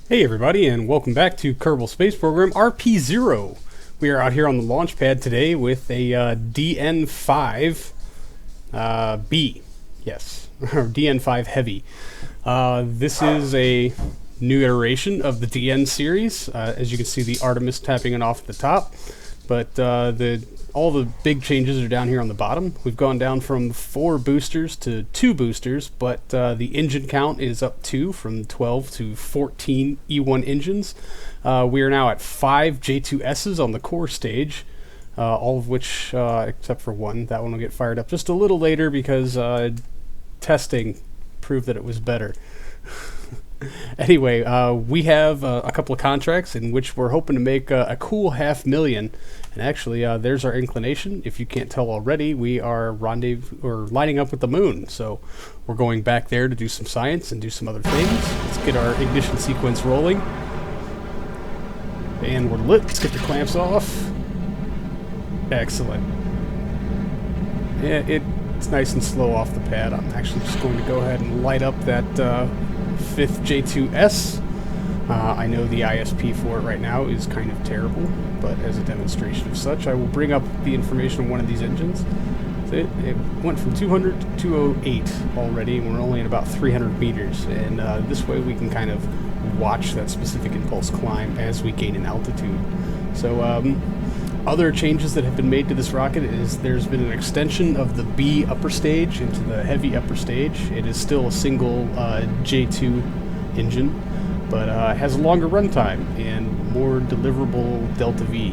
Hey everybody, and welcome back to Kerbal Space Program RP-0. We are out here on the launch pad today with a DN5 B. Yes, or DN5 Heavy. This is a new iteration of the DN series. As you can see, the Artemis tapping it off at the top, but all the big changes are down here on the bottom. We've gone down from 4 boosters to 2 boosters, but the engine count is up 2 from 12 to 14 E1 engines. We are now at 5 J2S's on the core stage, all of which, except for one, that one will get fired up just a little later because testing proved that it was better. Anyway, we have a couple of contracts in which we're hoping to make a cool $500,000. And actually, there's our inclination. If you can't tell already, we are lining up with the moon. So we're going back there to do some science and do some other things. Let's get our ignition sequence rolling. And we're lit. Let's get the clamps off. Excellent. Yeah, it's nice and slow off the pad. I'm actually just going to go ahead and light up that 5th J2S. I know the ISP for it right now is kind of terrible, but as a demonstration of such, I will bring up the information on one of these engines. So it went from 200 to 208 already, and we're only at about 300 meters, and this way we can kind of watch that specific impulse climb as we gain in altitude. So other changes that have been made to this rocket is there's been an extension of the B upper stage into the heavy upper stage. It is still a single J2 engine, but has a longer runtime and more deliverable Delta V,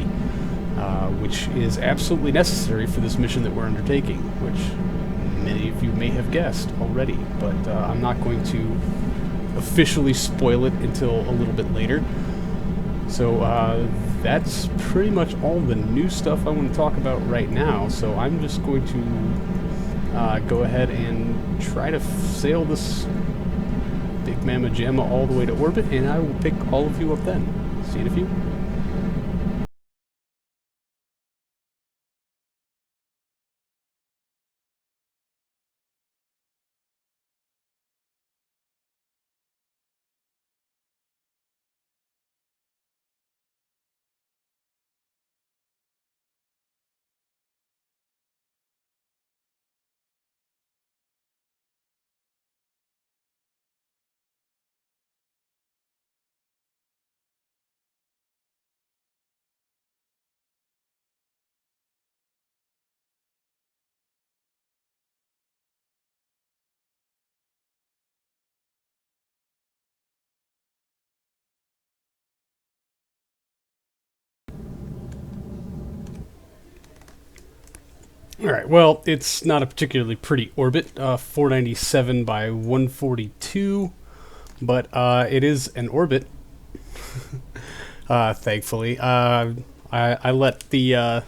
which is absolutely necessary for this mission that we're undertaking, which many of you may have guessed already, but I'm not going to officially spoil it until a little bit later. So that's pretty much all the new stuff I want to talk about right now, so I'm just going to go ahead and try to sail this big mamma jamma all the way to orbit, and I will pick all of you up then. See you in a few. Alright, well, it's not a particularly pretty orbit, 497 by 142, but it is an orbit, thankfully. I let the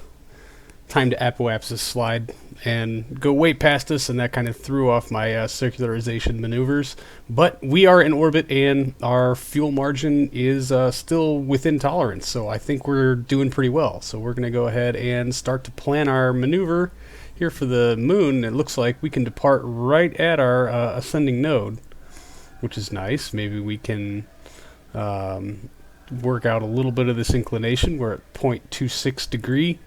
time to apoapsis slide and go way past us, and that kind of threw off my circularization maneuvers. But we are in orbit, and our fuel margin is still within tolerance, so I think we're doing pretty well. So we're going to go ahead and start to plan our maneuver here for the moon. It looks like we can depart right at our ascending node, which is nice. Maybe we can work out a little bit of this inclination. We're at 0.26 degree.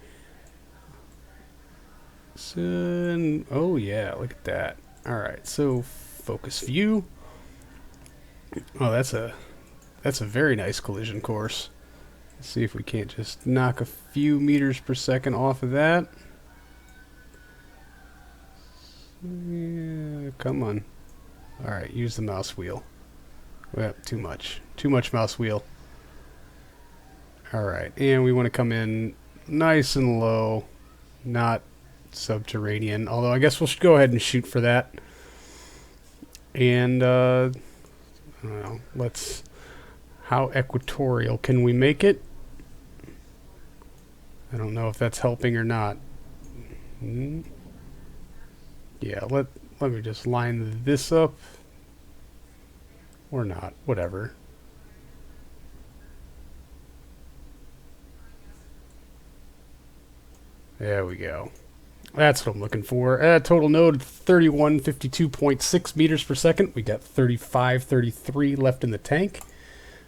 So, oh yeah, look at that. Alright, so focus view. Oh, that's a very nice collision course. Let's see if we can't just knock a few meters per second off of that. Yeah, come on. Alright, use the mouse wheel. Well, too much. Too much mouse wheel. Alright, and we want to come in nice and low, not subterranean, although I guess we'll go ahead and shoot for that. And I don't know, how equatorial can we make it? I don't know if that's helping or not. Yeah, let me just line this up, or not, whatever. There we go. That's what I'm looking for. Total node 3152.6 meters per second. We got 3533 left in the tank.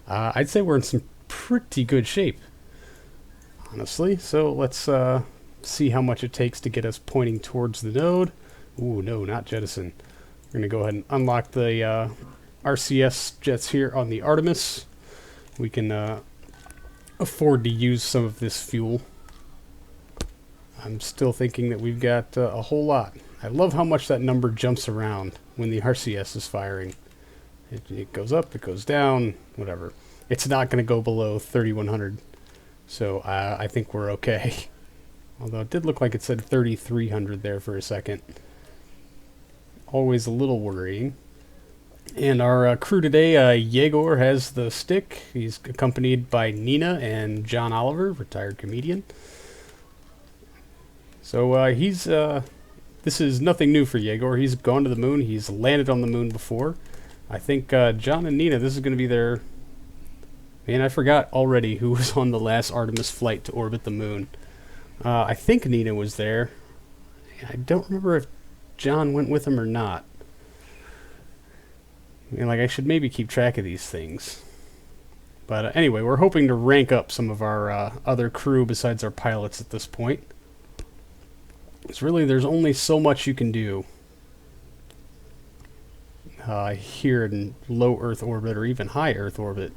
I'd say we're in some pretty good shape, honestly. So let's see how much it takes to get us pointing towards the node. Ooh, no, not jettison. We're going to go ahead and unlock the RCS jets here on the Artemis. We can afford to use some of this fuel. I'm still thinking that we've got a whole lot. I love how much that number jumps around when the RCS is firing. It goes up, it goes down, whatever. It's not going to go below 3,100, so I think we're okay. Although it did look like it said 3,300 there for a second. Always a little worrying. And our crew today, Yegor has the stick. He's accompanied by Nina and John Oliver, retired comedian. So he's... this is nothing new for Yegor. He's gone to the moon. He's landed on the moon before. I think John and Nina, this is going to be their... Man, I forgot already who was on the last Artemis flight to orbit the moon. I think Nina was there. I don't remember if John went with him or not. I mean, like, I should maybe keep track of these things. But anyway, we're hoping to rank up some of our other crew besides our pilots at this point. Because really, there's only so much you can do here in low Earth orbit or even high Earth orbit.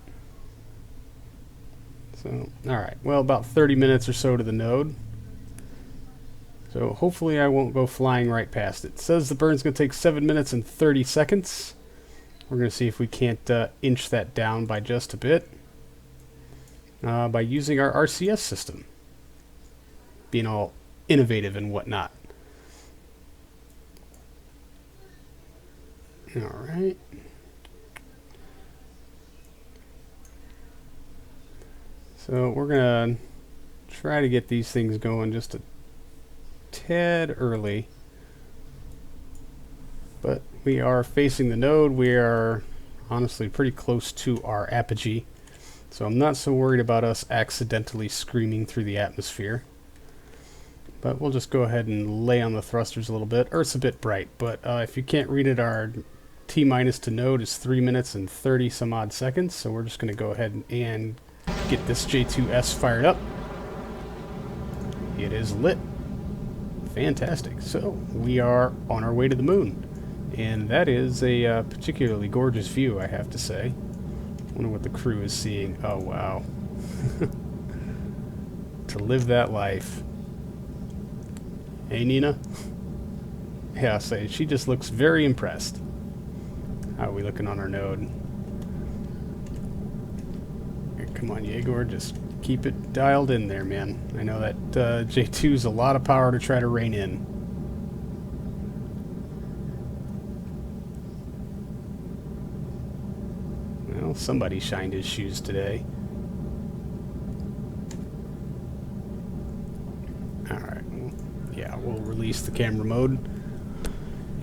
So, alright, well, about 30 minutes or so to the node. So hopefully I won't go flying right past it. It says the burn's going to take 7 minutes and 30 seconds. We're going to see if we can't inch that down by just a bit by using our RCS system. Being all innovative and whatnot. Alright. So we're going to try to get these things going just a tad early. But we are facing the node. We are honestly pretty close to our apogee. So I'm not so worried about us accidentally screaming through the atmosphere. But we'll just go ahead and lay on the thrusters a little bit. Earth's a bit bright, but if you can't read it, our T-minus to node is 3 minutes and 30 some odd seconds. So we're just going to go ahead and get this J2S fired up. It is lit. Fantastic. So we are on our way to the moon. And that is a particularly gorgeous view, I have to say. Wonder what the crew is seeing. Oh, wow. To live that life. Hey, Nina? Yeah, I'll say, she just looks very impressed. How are we looking on our node? Here, come on, Yegor, just keep it dialed in there, man. I know that J2's a lot of power to try to rein in. Well, somebody shined his shoes today. Alright, well, yeah, we'll release the camera mode.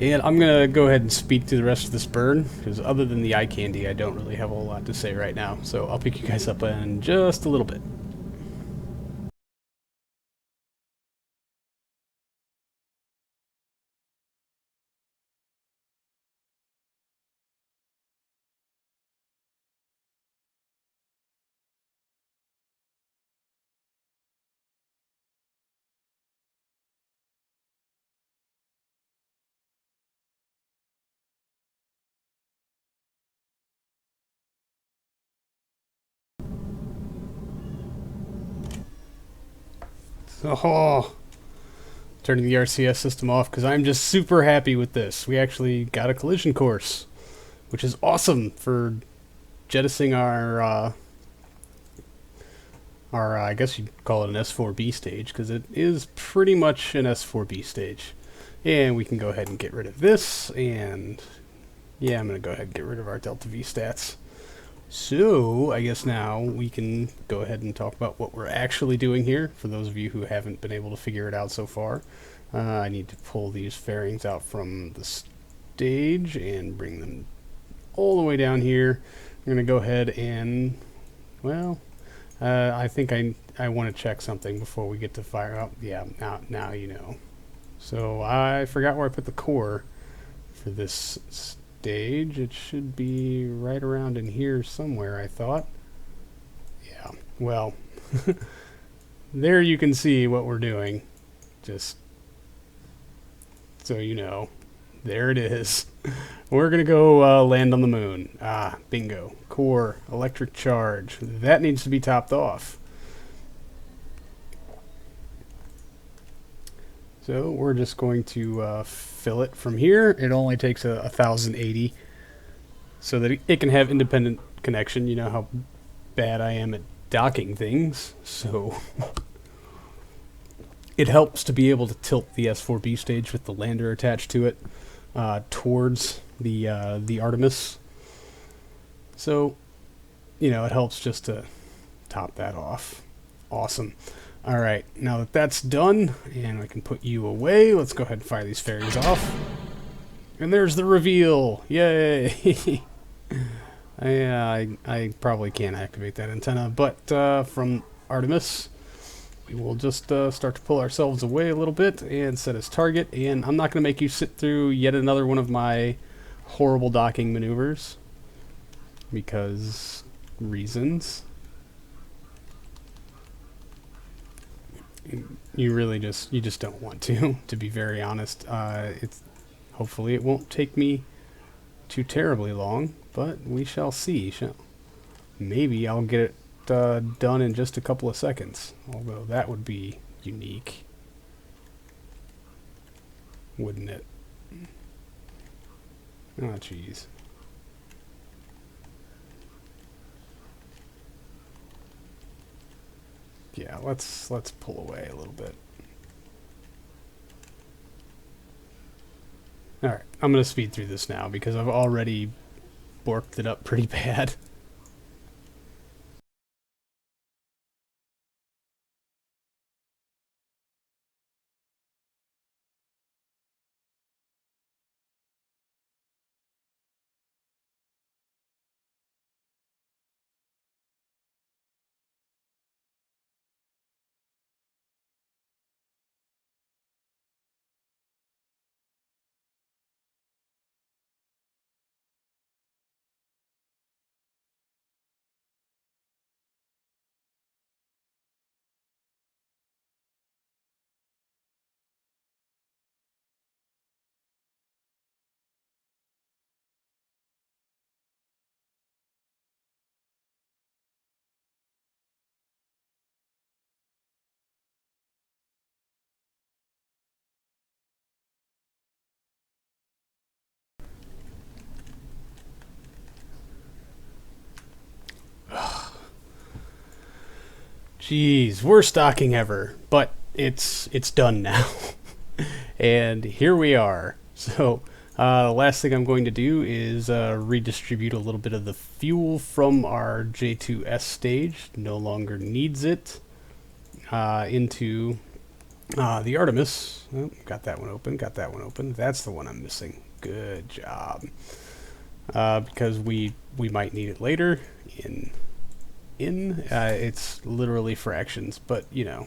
And I'm going to go ahead and speak to the rest of this burn, because other than the eye candy, I don't really have a whole lot to say right now. So I'll pick you guys up in just a little bit. Oh, turning the RCS system off because I'm just super happy with this. We actually got a collision course, which is awesome for jettisoning our I guess you'd call it an S4B stage, because it is pretty much an S4B stage. And we can go ahead and get rid of this, and yeah, I'm going to go ahead and get rid of our Delta V stats. So, I guess now we can go ahead and talk about what we're actually doing here, for those of you who haven't been able to figure it out so far. I need to pull these fairings out from the stage and bring them all the way down here. I'm going to go ahead and, well, I think I want to check something before we get to fire up. Yeah, now you know. So, I forgot where I put the core for this stage. It should be right around in here somewhere, I thought. Yeah, well, there you can see what we're doing. Just so you know. There it is. We're going to go land on the moon. Ah, bingo. Core, electric charge. That needs to be topped off. So we're just going to fill it from here. It only takes 1080 so that it can have independent connection. You know how bad I am at docking things, so it helps to be able to tilt the S4B stage with the lander attached to it towards the Artemis. So, you know, it helps just to top that off. Awesome. All right, now that that's done, and I can put you away, let's go ahead and fire these fairings off. And there's the reveal! Yay! I probably can't activate that antenna, but from Artemis, we will just start to pull ourselves away a little bit and set as target. And I'm not going to make you sit through yet another one of my horrible docking maneuvers, because reasons. You just don't want to be very honest. Hopefully it won't take me too terribly long, but we shall see. Maybe I'll get it done in just a couple of seconds, although that would be unique, wouldn't it? Oh, jeez. Yeah, let's pull away a little bit. Alright, I'm going to speed through this now because I've already borked it up pretty bad. Jeez, worst docking ever, but it's done now. And here we are. So the last thing I'm going to do is redistribute a little bit of the fuel from our J2S stage, no longer needs it, into the Artemis. Oh, got that one open, That's the one I'm missing. Good job. Because we might need it later it's literally fractions, but you know,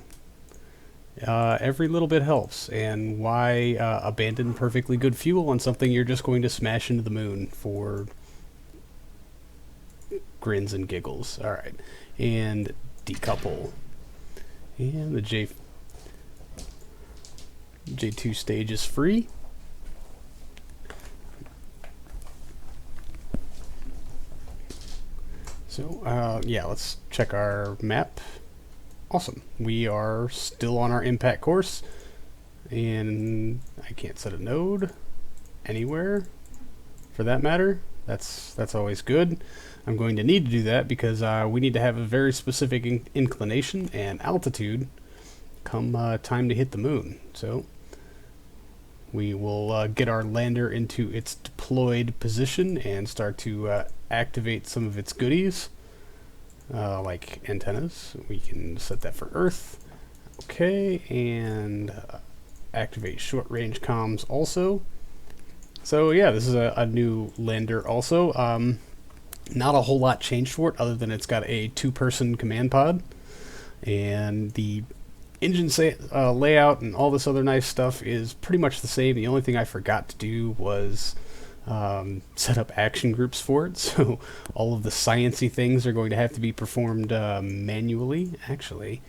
every little bit helps. And why abandon perfectly good fuel on something you're just going to smash into the moon for grins and giggles? All right, and decouple, and the J2 stage is free. So, yeah, let's check our map. Awesome. We are still on our impact course, and I can't set a node anywhere, for that matter. That's always good. I'm going to need to do that because we need to have a very specific inclination and altitude come time to hit the moon. So we will get our lander into its deployed position and start to activate some of its goodies, like antennas. We can set that for Earth. Okay, and activate short-range comms also. So yeah, this is a new lander also. Not a whole lot changed for it other than it's got a 2-person command pod, and the engine layout and all this other nice stuff is pretty much the same. The only thing I forgot to do was set up action groups for it, so all of the sciencey things are going to have to be performed manually. Actually,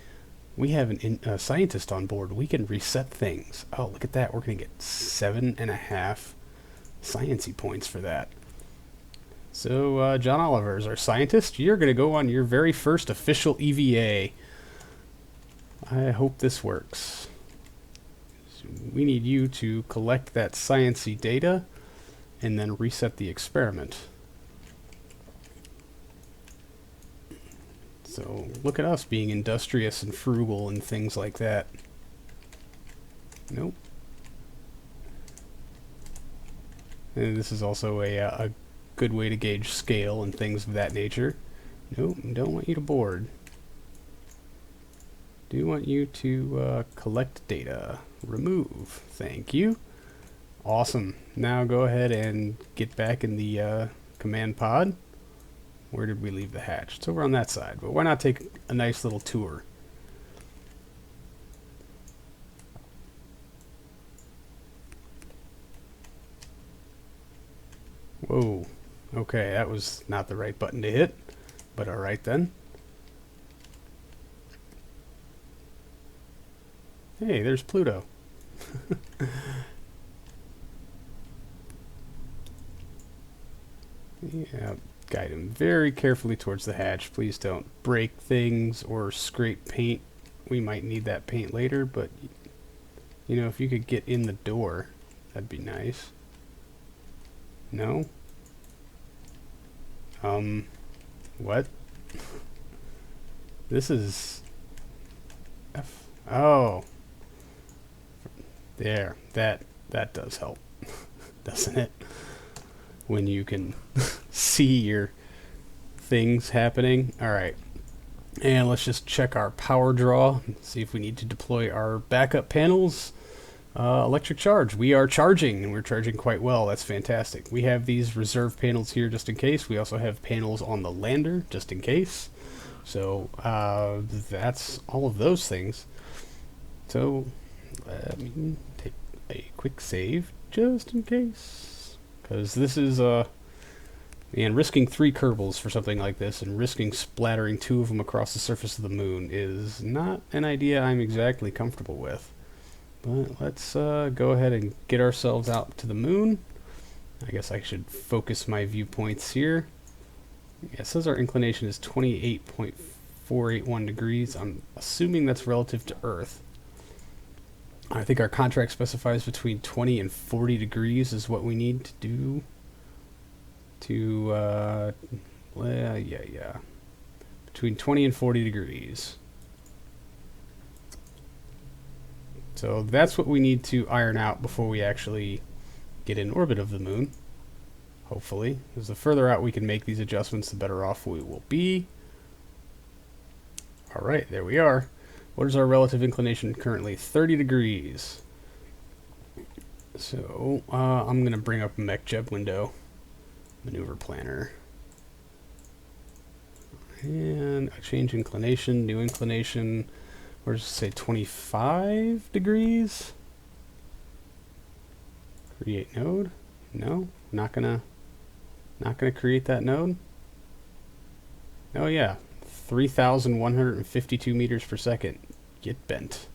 we have a scientist on board. We can reset things. Oh, look at that. We're going to get 7.5 sciencey points for that. So, John Oliver is our scientist. You're going to go on your very first official EVA. I hope this works. So we need you to collect that sciencey data and then reset the experiment. So look at us being industrious and frugal and things like that. Nope. And this is also a good way to gauge scale and things of that nature. Nope, don't want you to board. Do want you to collect data. Remove. Thank you. Awesome. Now go ahead and get back in the command pod. Where did we leave the hatch? It's over on that side, but why not take a nice little tour? Whoa. Okay, that was not the right button to hit, but alright then. Hey, there's Pluto. Yeah, guide him very carefully towards the hatch. Please don't break things or scrape paint. We might need that paint later, but you know, if you could get in the door, that'd be nice. No? What? This is oh. There. That does help. Doesn't it? When you can see your things happening. Alright. And let's just check our power draw. See if we need to deploy our backup panels. Electric charge. We are charging, and we're charging quite well. That's fantastic. We have these reserve panels here just in case. We also have panels on the lander just in case. So that's all of those things. So let me take a quick save just in case. Because this is, man, risking 3 Kerbals for something like this and risking splattering 2 of them across the surface of the moon is not an idea I'm exactly comfortable with. But let's go ahead and get ourselves out to the moon. I guess I should focus my viewpoints here. Yeah, it says our inclination is 28.481 degrees. I'm assuming that's relative to Earth. I think our contract specifies between 20 and 40 degrees is what we need to do to, well, yeah. Between 20 and 40 degrees. So that's what we need to iron out before we actually get in orbit of the moon. Hopefully. Because the further out we can make these adjustments, the better off we will be. Alright, there we are. What is our relative inclination currently? 30 degrees. So, I'm going to bring up a Mech Jeb window. Maneuver planner. And a change inclination, new inclination. Where does it say 25 degrees? Create node? No, not gonna create that node. Oh yeah, 3,152 meters per second. Get bent.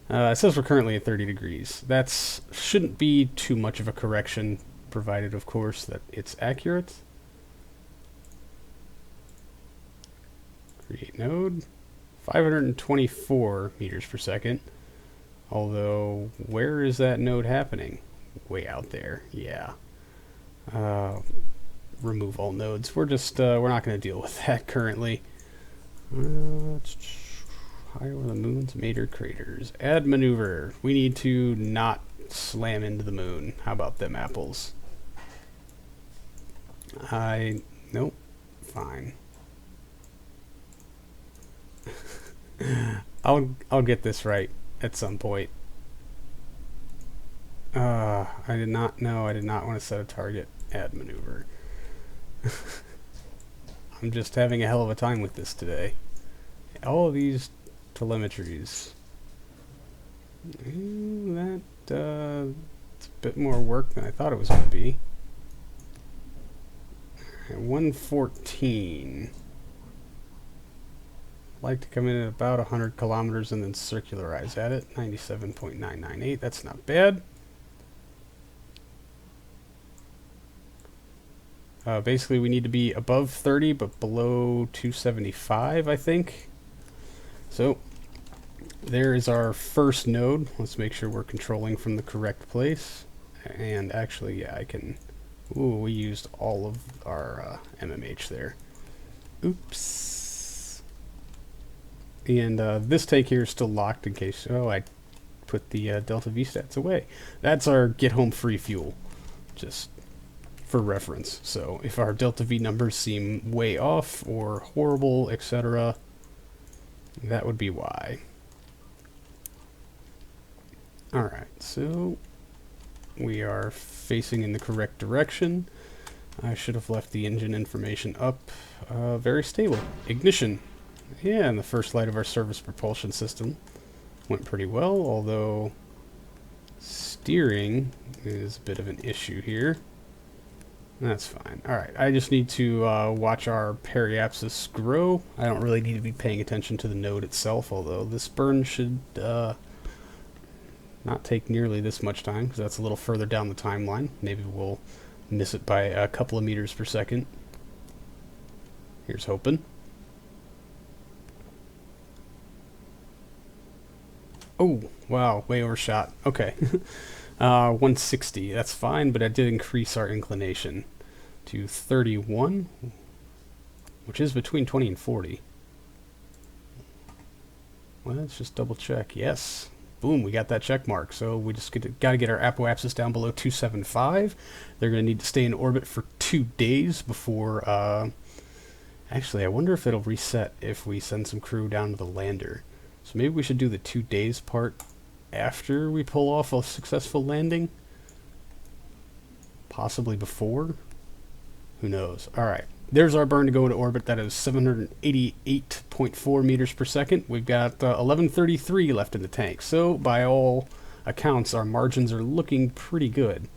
It says we're currently at 30 degrees. That shouldn't be too much of a correction, provided of course that it's accurate. Create node. 524 meters per second. Although, where is that node happening? Way out there, yeah. Remove all nodes. We're just, we're not going to deal with that currently. Higher over the moon's major craters. Add maneuver. We need to not slam into the moon. How about them apples? Nope. Fine. I'll get this right at some point. I did not want to set a target. Add maneuver. I'm just having a hell of a time with this today. All of these telemetries. It's a bit more work than I thought it was going to be. At 114. Like to come in at about 100 kilometers and then circularize at it. 97.998. That's not bad. Basically, we need to be above 30, but below 275, I think. So, there is our first node. Let's make sure we're controlling from the correct place. And actually, yeah, I can... Ooh, we used all of our MMH there. Oops. And this tank here is still locked in case... Oh, I put the Delta V stats away. That's our get home free fuel. Just for reference. So if our Delta V numbers seem way off or horrible, etc., that would be why. Alright, so we are facing in the correct direction. I should have left the engine information up. Very stable. Ignition. Yeah, and the first light of our service propulsion system went pretty well, although steering is a bit of an issue here. That's fine. Alright, I just need to watch our periapsis grow. I don't really need to be paying attention to the node itself, although this burn should not take nearly this much time, because that's a little further down the timeline. Maybe we'll miss it by a couple of meters per second. Here's hoping. Oh, wow, way overshot. Okay. 160, that's fine, but I did increase our inclination to 31, which is between 20 and 40. Well, let's just double check. Yes. Boom, we got that check mark. So we just got to get our apoapsis down below 275. They're going to need to stay in orbit for 2 days before... actually, I wonder if it'll reset if we send some crew down to the lander. So maybe we should do the 2 days part after we pull off a successful landing? Possibly before? Who knows? Alright, there's our burn to go into orbit. That is 788.4 meters per second. We've got 1133 left in the tank. So, by all accounts, our margins are looking pretty good.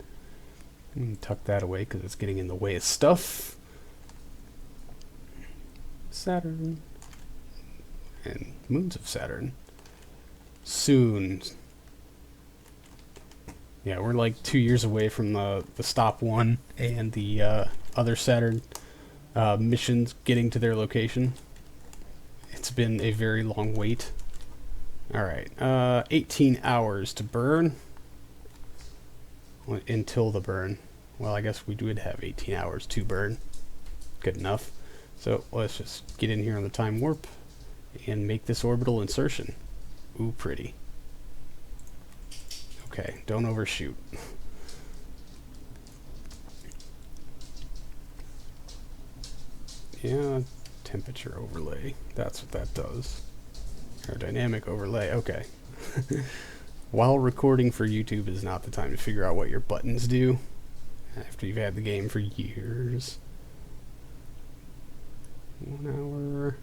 Tuck that away because it's getting in the way of stuff. Saturn. And moons of Saturn. Soon. Yeah, we're like 2 years away from the stop one and the other Saturn missions getting to their location. It's been a very long wait. Alright, 18 hours to burn. Until the burn. Well, I guess we would have 18 hours to burn. Good enough. So let's just get in here on the time warp and make this orbital insertion. Ooh, pretty. Okay, don't overshoot. Yeah, temperature overlay. That's what that does. Aerodynamic overlay, okay. While recording for YouTube is not the time to figure out what your buttons do after you've had the game for years. 1 hour.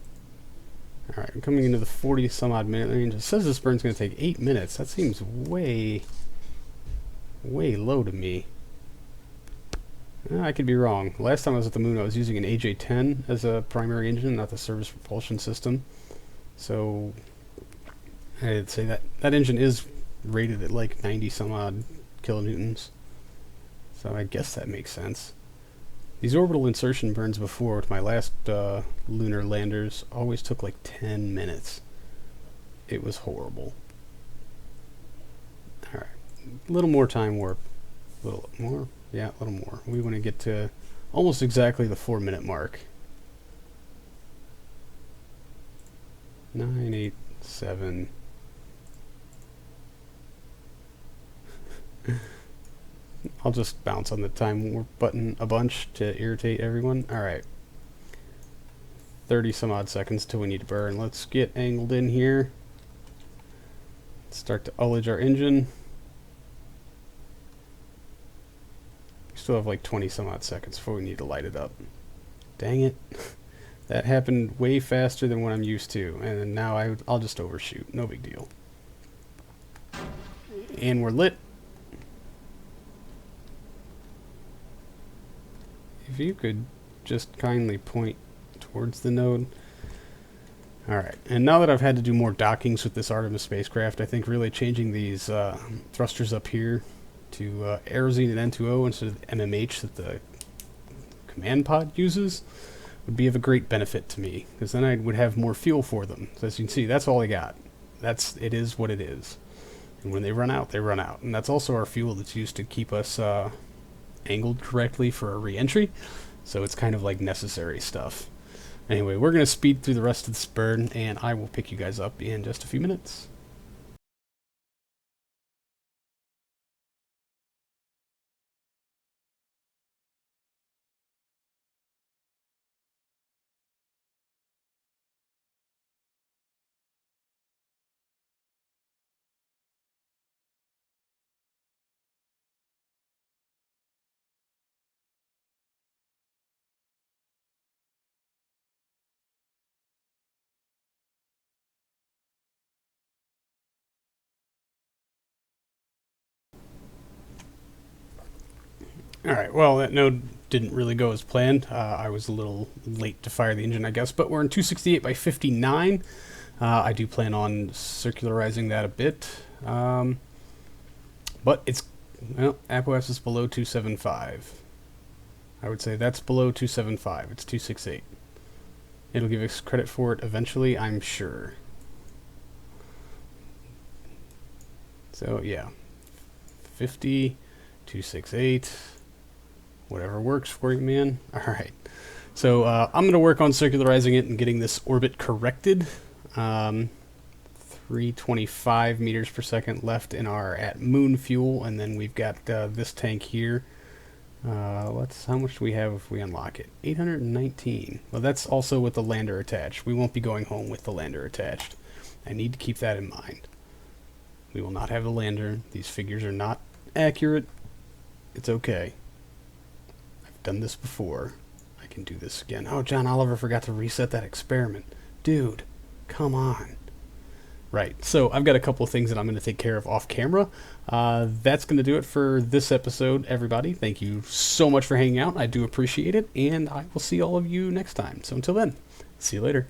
Alright, I'm coming into the 40 some odd minute range. It says this burn's going to take 8 minutes. That seems way low to me. I could be wrong. Last time I was at the moon I was using an AJ-10 as a primary engine, not the service propulsion system. So I'd say that engine is rated at like 90 some odd kilonewtons. So I guess that makes sense. These orbital insertion burns before with my last lunar landers always took like 10 minutes. It was horrible. Alright, a little more time warp. A little more? Yeah, a little more. We want to get to almost exactly the 4-minute mark. 9, 8, 7... I'll just bounce on the time warp button a bunch to irritate everyone. Alright. 30 some odd seconds till we need to burn. Let's get angled in here. Start to ullage our engine. We still have like 20 some odd seconds before we need to light it up. Dang it. That happened way faster than what I'm used to. And now I'll just overshoot. No big deal. And we're lit. If you could just kindly point towards the node. Alright, and now that I've had to do more dockings with this Artemis spacecraft, I think really changing these thrusters up here to Aerozine and N2O instead of the MMH that the command pod uses would be of a great benefit to me, because then I would have more fuel for them. So as you can see, that's all I got. It is what it is. And when they run out, they run out. And that's also our fuel that's used to keep us angled correctly for a re-entry. So it's kind of like necessary stuff. Anyway, we're going to speed through the rest of this burn, and I will pick you guys up in just a few minutes. Alright, well, that node didn't really go as planned. I was a little late to fire the engine, I guess, but we're in 268 by 59. I do plan on circularizing that a bit. But it's, well, ApoS is below 275. I would say that's below 275. It's 268. It'll give us credit for it eventually, I'm sure. So, yeah. 50, 268. Whatever works for you, man. Alright. So, I'm going to work on circularizing it and getting this orbit corrected. 325 meters per second left in our at moon fuel, and then we've got this tank here. How much do we have if we unlock it? 819. Well, that's also with the lander attached. We won't be going home with the lander attached. I need to keep that in mind. We will not have the lander. These figures are not accurate. It's okay. I've done this before. I can do this again. Oh, John Oliver forgot to reset that experiment. Dude, come on. Right, so I've got a couple of things that I'm going to take care of off camera. That's going to do it for this episode, everybody. Thank you so much for hanging out. I do appreciate it, and I will see all of you next time. So until then, see you later.